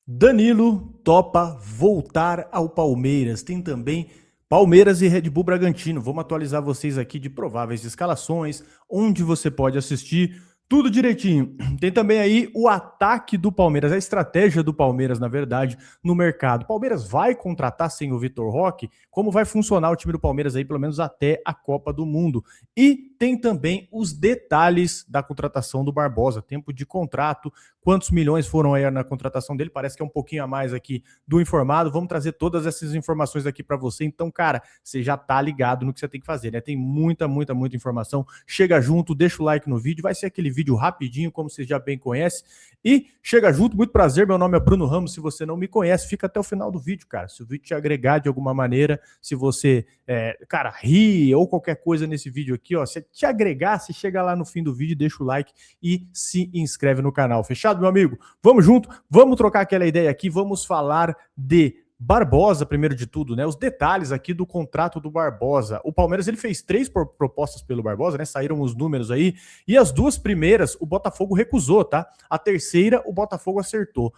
Danilo topa voltar ao Palmeiras. Tem também Palmeiras e Red Bull Bragantino. Vamos atualizar vocês aqui de prováveis escalações, onde você pode assistir, tudo direitinho. Tem também aí o ataque do Palmeiras, a estratégia do Palmeiras, na verdade, no mercado. O Palmeiras vai contratar sem o Vitor Roque? Como vai funcionar o time do Palmeiras aí, pelo menos até a Copa do Mundo? E tem também os detalhes da contratação do Barbosa, tempo de contrato, quantos milhões foram aí na contratação dele, parece que é um pouquinho a mais aqui do informado. Vamos trazer todas essas informações aqui para você. Então, cara, você já tá ligado no que você tem que fazer, né? Tem muita informação. Chega junto, deixa o like no vídeo, vai ser aquele vídeo rapidinho, como você já bem conhece. E chega junto, muito prazer, meu nome é Bruno Ramos. Se você não me conhece, fica até o final do vídeo, cara. Se o vídeo te agregar de alguma maneira, se você, cara, ri ou qualquer coisa nesse vídeo aqui, ó, se te agregar, você chega lá no fim do vídeo, deixa o like e se inscreve no canal. Fechado, meu amigo? Vamos junto, vamos trocar aquela ideia aqui, vamos falar de Barbosa, primeiro de tudo, né? Os detalhes aqui do contrato do Barbosa. O Palmeiras ele fez 3 propostas pelo Barbosa, né? Saíram os números aí. E as 2 primeiras o Botafogo recusou, tá? A terceira o Botafogo aceitou,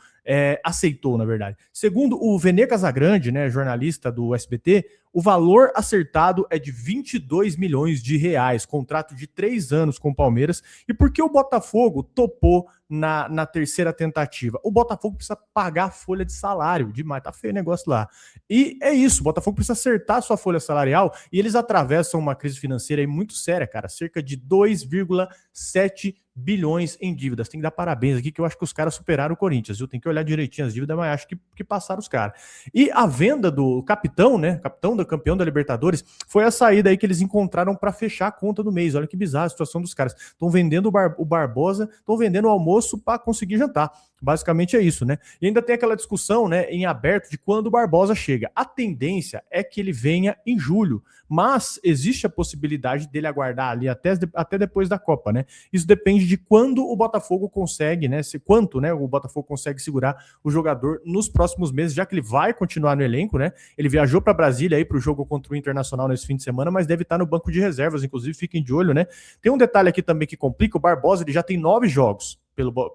na verdade. Segundo o Vene Casagrande, né, jornalista do SBT, o valor acertado é de 22 milhões de reais, contrato de 3 anos com o Palmeiras. E por que o Botafogo topou na terceira tentativa? O Botafogo precisa pagar a folha de salário, demais, tá feio o negócio lá. E é isso, o Botafogo precisa acertar a sua folha salarial e eles atravessam uma crise financeira aí muito séria, cara, cerca de 2,7 bilhões em dívidas. Tem que dar parabéns aqui, que eu acho que os caras superaram o Corinthians, viu? Tem que olhar direitinho as dívidas, mas acho que passaram os caras. E a venda do capitão, né? Capitão do campeão da Libertadores, foi a saída aí que eles encontraram para fechar a conta do mês. Olha que bizarra a situação dos caras. Estão vendendo o Barbosa, estão vendendo o almoço para conseguir jantar. Basicamente é isso, né? E ainda tem aquela discussão, né, em aberto de quando o Barbosa chega. A tendência é que ele venha em julho, mas existe a possibilidade dele aguardar ali até depois da Copa, né? Isso depende de quando o Botafogo consegue, né? Quanto, né, o Botafogo consegue segurar o jogador nos próximos meses, já que ele vai continuar no elenco, né? Ele viajou para Brasília aí para o jogo contra o Internacional nesse fim de semana, mas deve estar no banco de reservas, inclusive fiquem de olho, né? Tem um detalhe aqui também que complica: o Barbosa ele já tem 9 jogos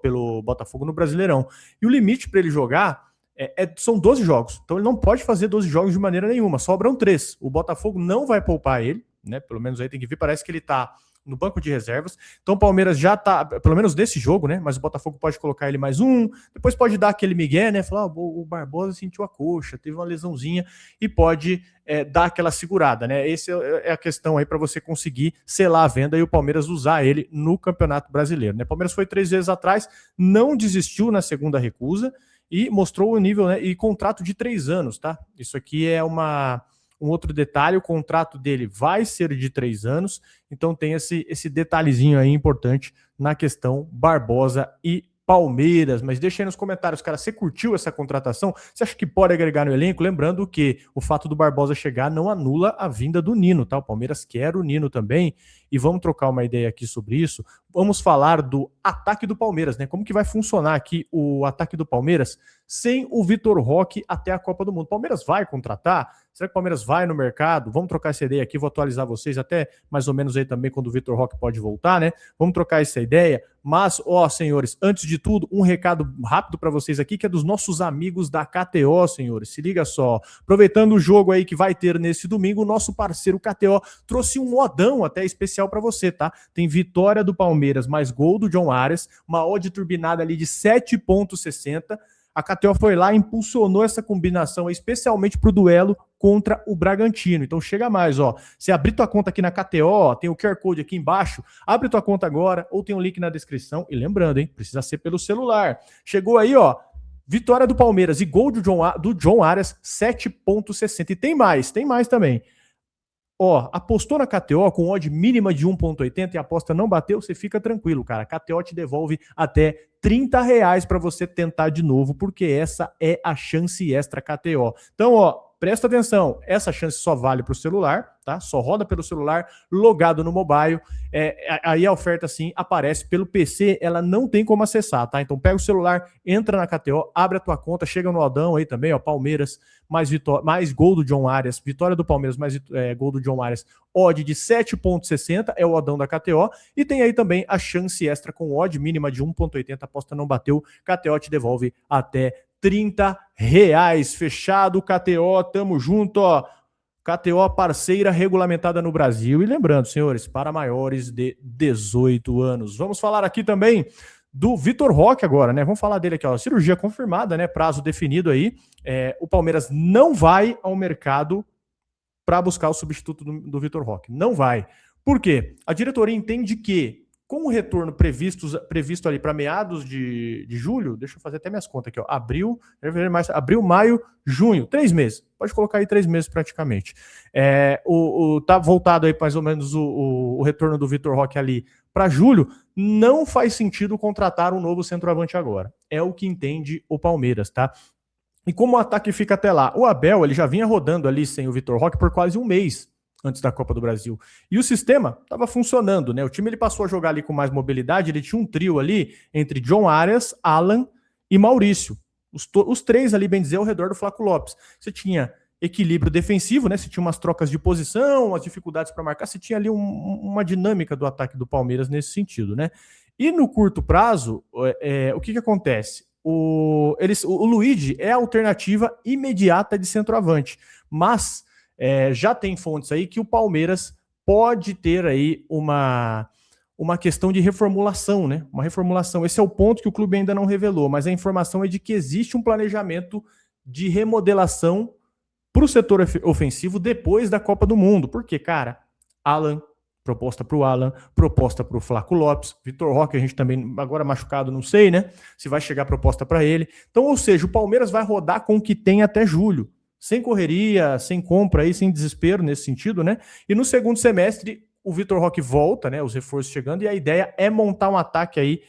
pelo Botafogo no Brasileirão. E o limite para ele jogar são 12 jogos. Então ele não pode fazer 12 jogos de maneira nenhuma. Sobram 3. O Botafogo não vai poupar ele, né? Pelo menos aí tem que ver. Parece que ele tá no banco de reservas. Então o Palmeiras já tá, pelo menos desse jogo, né? Mas o Botafogo pode colocar ele mais um. Depois pode dar aquele migué, né? Falar, o Barbosa sentiu a coxa, teve uma lesãozinha e pode dar aquela segurada, né? Essa é a questão aí para você conseguir selar a venda e o Palmeiras usar ele no Campeonato Brasileiro, né? O Palmeiras foi 3 vezes atrás, não desistiu na segunda recusa e mostrou o nível, né? E contrato de 3 anos, tá? Isso aqui é um outro detalhe: o contrato dele vai ser de 3 anos, então tem esse detalhezinho aí importante na questão Barbosa e Palmeiras. Mas deixa aí nos comentários, cara, você curtiu essa contratação? Você acha que pode agregar no elenco? Lembrando que o fato do Barbosa chegar não anula a vinda do Nino, tá? O Palmeiras quer o Nino também, e vamos trocar uma ideia aqui sobre isso. Vamos falar do ataque do Palmeiras, né? Como que vai funcionar aqui o ataque do Palmeiras sem o Vitor Roque até a Copa do Mundo? O Palmeiras vai contratar? Será que o Palmeiras vai no mercado? Vamos trocar essa ideia aqui, vou atualizar vocês até mais ou menos aí também quando o Vitor Roque pode voltar, né? Vamos trocar essa ideia. Mas, senhores, antes de tudo, um recado rápido para vocês aqui, que é dos nossos amigos da KTO, senhores. Se liga só. Aproveitando o jogo aí que vai ter nesse domingo, o nosso parceiro KTO trouxe um modão até especial para você, tá? Tem vitória do Palmeiras mais gol do John Arias, uma odd turbinada ali de 7,60. A KTO foi lá e impulsionou essa combinação especialmente para o duelo contra o Bragantino. Então chega mais, ó. Você abrir tua conta aqui na KTO, tem o QR Code aqui embaixo, abre tua conta agora ou tem um link na descrição. E lembrando, hein, precisa ser pelo celular. Chegou aí, ó, vitória do Palmeiras e gol do John Arias, 7,60. E tem mais também. Apostou na KTO com odd mínima de 1,80 e a aposta não bateu, você fica tranquilo, cara. A KTO te devolve até R$ 30 para você tentar de novo, porque essa é a chance extra KTO. Então, presta atenção, essa chance só vale para o celular, tá? Só roda pelo celular, logado no mobile. Aí a oferta, sim, aparece pelo PC, ela não tem como acessar, tá? Então pega o celular, entra na KTO, abre a tua conta, chega no Aldão aí também, ó, Palmeiras, mais gol do John Arias, vitória do Palmeiras, mais gol do John Arias, odd de 7,60, é o Aldão da KTO, e tem aí também a chance extra com odd mínima de 1,80, aposta não bateu, KTO te devolve até R$30. Fechado, KTO, tamo junto, ó. KTO parceira regulamentada no Brasil. E lembrando, senhores, para maiores de 18 anos. Vamos falar aqui também do Vitor Roque agora, né? Vamos falar dele aqui, ó. Cirurgia confirmada, né? Prazo definido aí. O Palmeiras não vai ao mercado para buscar o substituto do Vitor Roque. Não vai. Por quê? A diretoria entende que, com o retorno previsto ali para meados de julho, deixa eu fazer até minhas contas aqui, ó. Abril, maio, junho, 3 meses. Pode colocar aí 3 meses praticamente. Tá voltado aí mais ou menos o retorno do Vitor Roque ali para julho. Não faz sentido contratar um novo centroavante agora. É o que entende o Palmeiras, tá? E como o ataque fica até lá? O Abel ele já vinha rodando ali sem o Vitor Roque por quase um mês antes da Copa do Brasil. E o sistema estava funcionando, né? O time ele passou a jogar ali com mais mobilidade, ele tinha um trio ali entre John Arias, Alan e Maurício. Os três ali, bem dizer, ao redor do Flaco Lopes. Você tinha equilíbrio defensivo, né? Você tinha umas trocas de posição, as dificuldades para marcar, você tinha ali uma dinâmica do ataque do Palmeiras nesse sentido, né? E no curto prazo, o que acontece? O Luigi é a alternativa imediata de centroavante, mas já tem fontes aí que o Palmeiras pode ter aí uma questão de reformulação, né? Uma reformulação. Esse é o ponto que o clube ainda não revelou, mas a informação é de que existe um planejamento de remodelação para o setor ofensivo depois da Copa do Mundo. Porque, cara, Alan, proposta para o Alan, proposta para o Flaco Lopes, Vitor Roque, a gente também, agora machucado, não sei, né? Se vai chegar proposta para ele. Então, ou seja, o Palmeiras vai rodar com o que tem até julho. Sem correria, sem compra aí, sem desespero nesse sentido, né? E no segundo semestre, o Vitor Roque volta, né? Os reforços chegando, e a ideia é montar um ataque aí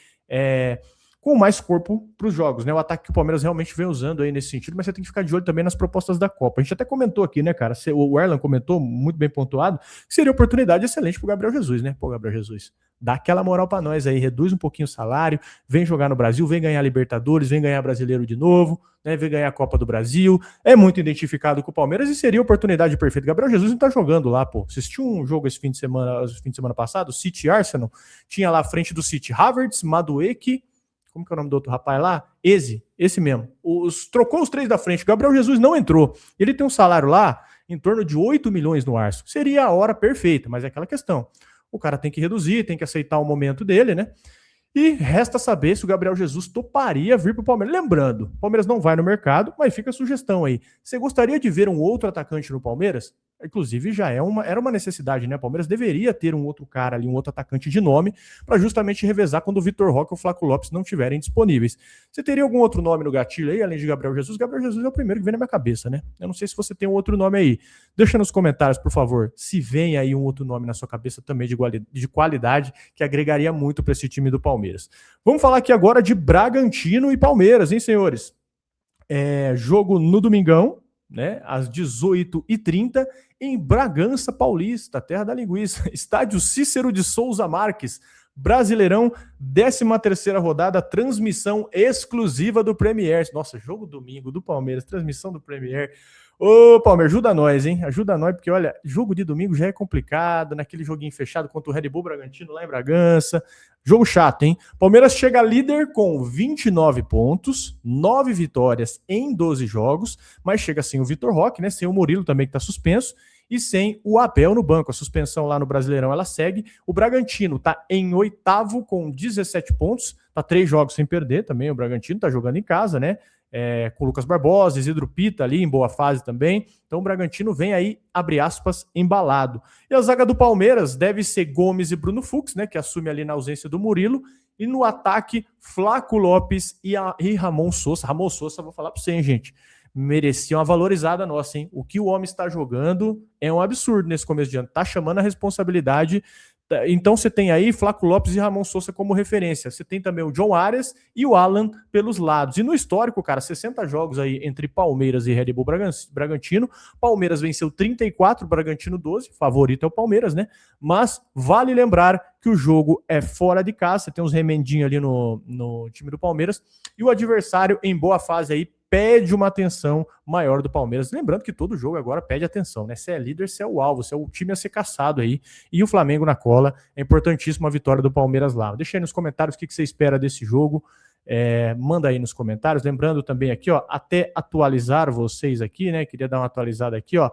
com mais corpo para os jogos, né? O ataque que o Palmeiras realmente vem usando aí nesse sentido, mas você tem que ficar de olho também nas propostas da Copa. A gente até comentou aqui, né, cara? O Erlan comentou, muito bem pontuado, que seria oportunidade excelente pro Gabriel Jesus, né? Pô, Gabriel Jesus, dá aquela moral para nós aí, reduz um pouquinho o salário, vem jogar no Brasil, vem ganhar Libertadores, vem ganhar Brasileiro de novo, né? Vem ganhar a Copa do Brasil. É muito identificado com o Palmeiras e seria a oportunidade perfeita. Gabriel Jesus não tá jogando lá, pô. Assistiu um jogo esse fim de semana passado, City Arsenal, tinha lá à frente do City Havertz, Madueke, como que é o nome do outro rapaz lá? Esse mesmo. Trocou os 3 da frente. O Gabriel Jesus não entrou. Ele tem um salário lá em torno de 8 milhões no Arsenal. Seria a hora perfeita, mas é aquela questão. O cara tem que reduzir, tem que aceitar o momento dele, né? E resta saber se o Gabriel Jesus toparia vir para o Palmeiras. Lembrando, o Palmeiras não vai no mercado, mas fica a sugestão aí. Você gostaria de ver um outro atacante no Palmeiras? Inclusive, já era uma necessidade, né? O Palmeiras deveria ter um outro cara ali, um outro atacante de nome, para justamente revezar quando o Vitor Roque ou o Flaco Lopes não estiverem disponíveis. Você teria algum outro nome no gatilho aí, além de Gabriel Jesus? Gabriel Jesus é o primeiro que vem na minha cabeça, né? Eu não sei se você tem um outro nome aí. Deixa nos comentários, por favor, se vem aí um outro nome na sua cabeça também de qualidade, que agregaria muito para esse time do Palmeiras. Vamos falar aqui agora de Bragantino e Palmeiras, hein, senhores? Jogo no domingão, né, às 18h30, em Bragança Paulista, terra da linguiça, estádio Cícero de Souza Marques, Brasileirão, 13ª rodada, transmissão exclusiva do Premier. Nossa, jogo domingo do Palmeiras, transmissão do Premier. Ô, Palmeiras, ajuda nós, hein? Ajuda nós, porque, olha, jogo de domingo já é complicado, naquele joguinho fechado contra o Red Bull Bragantino lá em Bragança. Jogo chato, hein? Palmeiras chega líder com 29 pontos, 9 vitórias em 12 jogos, mas chega sem o Vitor Roque, né? Sem o Murilo também, que tá suspenso, e sem o Abel no banco. A suspensão lá no Brasileirão, ela segue. O Bragantino tá em 8º com 17 pontos, tá 3 jogos sem perder também. O Bragantino tá jogando em casa, né? Com o Lucas Barbosa, Isidro Pita ali em boa fase também. Então o Bragantino vem aí, abre aspas, embalado. E a zaga do Palmeiras deve ser Gomes e Bruno Fux, né, que assume ali na ausência do Murilo. E no ataque, Flaco Lopes e Ramon Sousa. Ramon Sousa, vou falar para você, hein, gente. Merecia uma valorizada nossa, hein? O que o homem está jogando é um absurdo nesse começo de ano. Tá chamando a responsabilidade. Então você tem aí Flaco Lopes e Ramon Sousa como referência. Você tem também o John Arias e o Alan pelos lados. E no histórico, cara, 60 jogos aí entre Palmeiras e Red Bull Bragantino. Palmeiras venceu 34, Bragantino 12. Favorito é o Palmeiras, né? Mas vale lembrar que o jogo é fora de casa. Você tem uns remendinhos ali no time do Palmeiras. E o adversário em boa fase aí pede uma atenção maior do Palmeiras. Lembrando que todo jogo agora pede atenção, né? Se é líder, se é o alvo, se é o time a ser caçado aí. E o Flamengo na cola. É importantíssima a vitória do Palmeiras lá. Deixa aí nos comentários o que você espera desse jogo. Manda aí nos comentários. Lembrando também aqui, ó, até atualizar vocês aqui, né? Queria dar uma atualizada aqui, ó.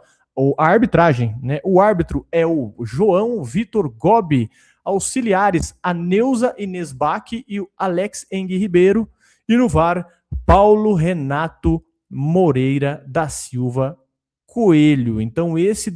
A arbitragem, né? O árbitro é o João Vitor Gobi, auxiliares a Neuza Inês Bach e o Alex Engue Ribeiro, e no VAR, Paulo Renato Moreira da Silva Coelho. Então essa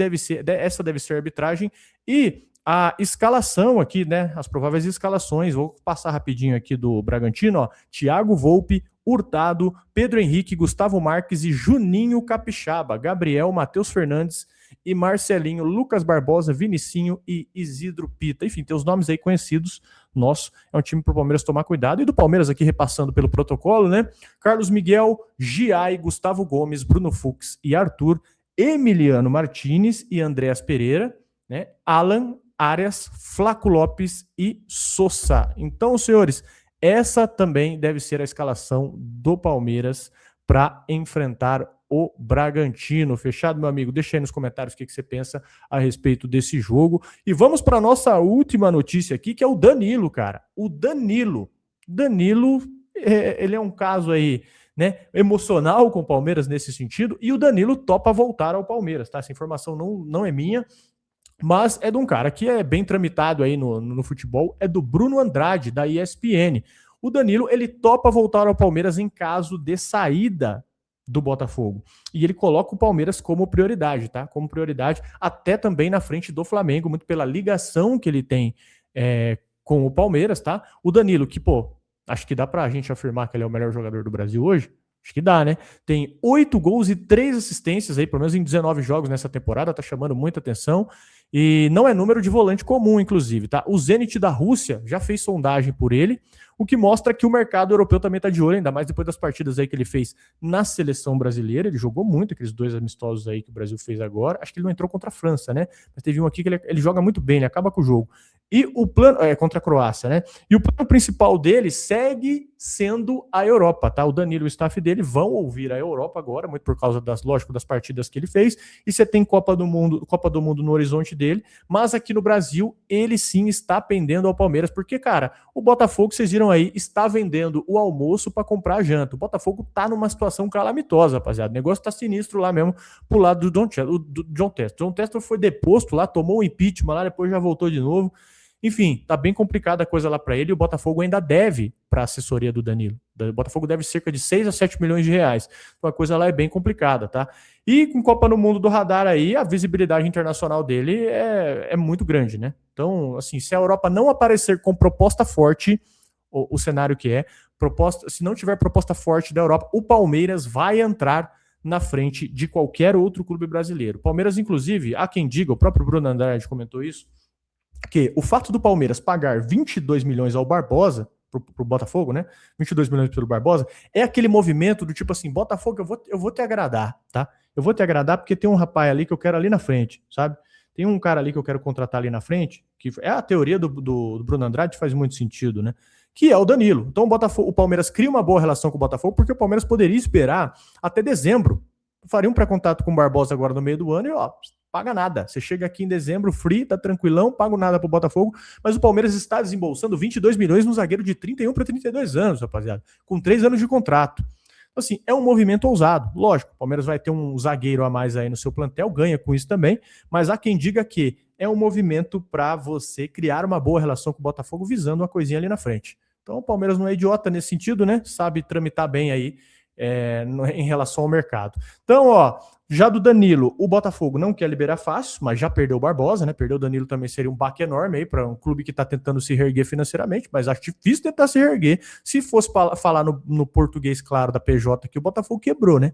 deve ser a arbitragem e a escalação aqui, né? As prováveis escalações. Vou passar rapidinho aqui do Bragantino, ó. Thiago Volpe, Hurtado, Pedro Henrique, Gustavo Marques e Juninho Capixaba, Gabriel, Matheus Fernandes e Marcelinho, Lucas Barbosa, Vinicinho e Isidro Pita. Enfim, tem os nomes aí conhecidos. Nosso é um time para o Palmeiras tomar cuidado. E do Palmeiras aqui, repassando pelo protocolo, né? Carlos Miguel, Giai, Gustavo Gomes, Bruno Fux e Arthur, Emiliano Martinez e Andréas Pereira, né? Alan, Arias, Flaco Lopes e Sosa. Então, senhores, essa também deve ser a escalação do Palmeiras para enfrentar o Bragantino. Fechado, meu amigo? Deixa aí nos comentários o que você pensa a respeito desse jogo. E vamos para a nossa última notícia aqui, que é o Danilo, cara. O Danilo, ele é um caso aí, né, emocional com o Palmeiras nesse sentido, e o Danilo topa voltar ao Palmeiras, tá? Essa informação não é minha, mas é de um cara que é bem tramitado aí no futebol, é do Bruno Andrade, da ESPN. O Danilo, ele topa voltar ao Palmeiras em caso de saída do Botafogo. E ele coloca o Palmeiras como prioridade, tá? Como prioridade, até também na frente do Flamengo, muito pela ligação que ele tem com o Palmeiras, tá? O Danilo, que, acho que dá pra gente afirmar que ele é o melhor jogador do Brasil hoje. Acho que dá, né? Tem 8 gols e 3 assistências aí, pelo menos em 19 jogos nessa temporada, tá chamando muita atenção. E não é número de volante comum, inclusive, tá? O Zenit da Rússia já fez sondagem por ele, o que mostra que o mercado europeu também tá de olho, ainda mais depois das partidas aí que ele fez na seleção brasileira. Ele jogou muito, aqueles 2 amistosos aí que o Brasil fez agora. Acho que ele não entrou contra a França, né? Mas teve um aqui que ele joga muito bem, ele acaba com o jogo. E o plano contra a Croácia, né? E o plano principal dele segue sendo a Europa, tá? O Danilo e o staff dele vão ouvir a Europa agora, muito por causa das partidas que ele fez. E você tem Copa do Mundo no horizonte dele, mas aqui no Brasil ele sim está pendendo ao Palmeiras, porque, cara, o Botafogo, vocês viram aí, está vendendo o almoço para comprar a janta. O Botafogo tá numa situação calamitosa, rapaziada. O negócio tá sinistro lá mesmo, pro lado do John Textor. John Textor foi deposto lá, tomou um impeachment lá, depois já voltou de novo. Enfim, tá bem complicada a coisa lá para ele, e o Botafogo ainda deve para a assessoria do Danilo. O Botafogo deve cerca de 6 a 7 milhões de reais. Então a coisa lá é bem complicada, tá? E com Copa no Mundo do radar aí, a visibilidade internacional dele é muito grande, né? Então, assim, se a Europa não aparecer com proposta forte, o cenário que se não tiver proposta forte da Europa, o Palmeiras vai entrar na frente de qualquer outro clube brasileiro. Palmeiras, inclusive, há quem diga, o próprio Bruno Andrade comentou isso, que o fato do Palmeiras pagar 22 milhões ao Barbosa, pro Botafogo, né? 22 milhões pelo Barbosa, é aquele movimento do tipo assim, Botafogo, eu vou te agradar, tá? Eu vou te agradar porque tem um rapaz ali que eu quero ali na frente, sabe? Tem um cara ali que eu quero contratar ali na frente, que é a teoria do Bruno Andrade, faz muito sentido, né? Que é o Danilo. Então o Palmeiras cria uma boa relação com o Botafogo, porque o Palmeiras poderia esperar até dezembro. Faria um pré-contato com o Barbosa agora no meio do ano e, paga nada. Você chega aqui em dezembro, free, tá tranquilão, pago nada pro Botafogo, mas o Palmeiras está desembolsando 22 milhões no zagueiro de 31 para 32 anos, rapaziada, com 3 anos de contrato. Então, assim, é um movimento ousado. Lógico, o Palmeiras vai ter um zagueiro a mais aí no seu plantel, ganha com isso também, mas há quem diga que é um movimento para você criar uma boa relação com o Botafogo, visando uma coisinha ali na frente. Então, o Palmeiras não é idiota nesse sentido, né? Sabe tramitar bem aí em relação ao mercado. Então, já do Danilo, o Botafogo não quer liberar fácil, mas já perdeu o Barbosa, né? Perder o Danilo também seria um baque enorme aí para um clube que está tentando se reerguer financeiramente, mas acho difícil tentar se reerguer. Se fosse falar no português claro da PJ, que o Botafogo quebrou, né?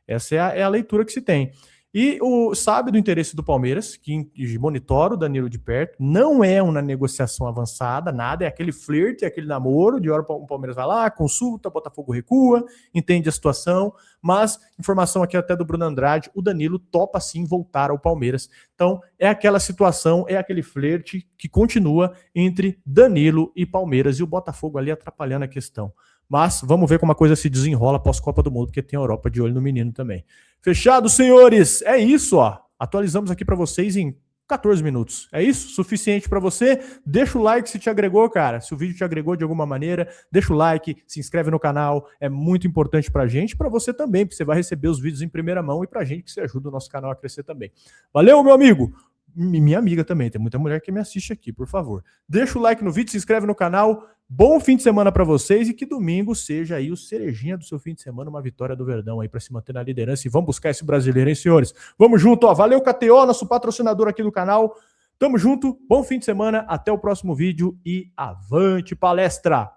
Essa é a leitura que se tem. E sabe do interesse do Palmeiras, que monitora o Danilo de perto, não é uma negociação avançada, nada, é aquele flerte, é aquele namoro, de hora o Palmeiras vai lá, consulta, o Botafogo recua, entende a situação, mas, informação aqui até do Bruno Andrade, o Danilo topa sim voltar ao Palmeiras. Então, é aquela situação, é aquele flerte que continua entre Danilo e Palmeiras, e o Botafogo ali atrapalhando a questão. Mas vamos ver como a coisa se desenrola pós-Copa do Mundo, porque tem a Europa de olho no menino também. Fechado, senhores? É isso, Atualizamos aqui para vocês em 14 minutos. É isso? Suficiente para você? Deixa o like se te agregou, cara. Se o vídeo te agregou de alguma maneira, deixa o like, se inscreve no canal. É muito importante pra gente e pra você também, porque você vai receber os vídeos em primeira mão e pra gente que você ajuda o nosso canal a crescer também. Valeu, meu amigo! Minha amiga também, tem muita mulher que me assiste aqui, por favor. Deixa o like no vídeo, se inscreve no canal. Bom fim de semana para vocês e que domingo seja aí o cerejinha do seu fim de semana, uma vitória do Verdão aí para se manter na liderança. E vamos buscar esse brasileiro, hein, senhores? Vamos junto, ó. Valeu, KTO, nosso patrocinador aqui do canal. Tamo junto, bom fim de semana, até o próximo vídeo e avante palestra!